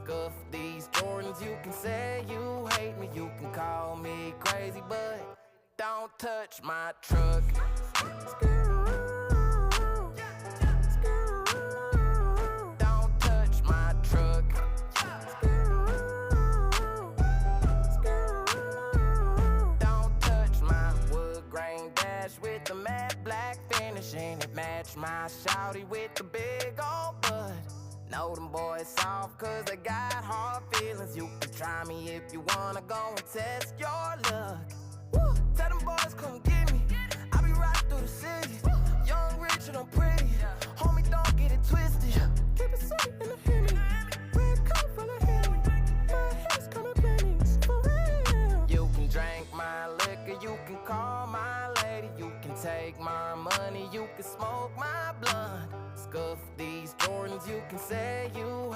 sucker for these Jordans. You can say you hate me, you can call me crazy, but don't touch my truck. Don't touch my truck. Don't touch my wood grain dash with the matte black finish, and it match my shawty with the big old bud. Know them boys soft cause they got hard feelings. You can try me if you wanna go and test your luck. Woo! Tell them boys come get me. I be riding through the city. Young, rich, and I'm pretty. Homie, don't get it twisted. Keep it sweet in the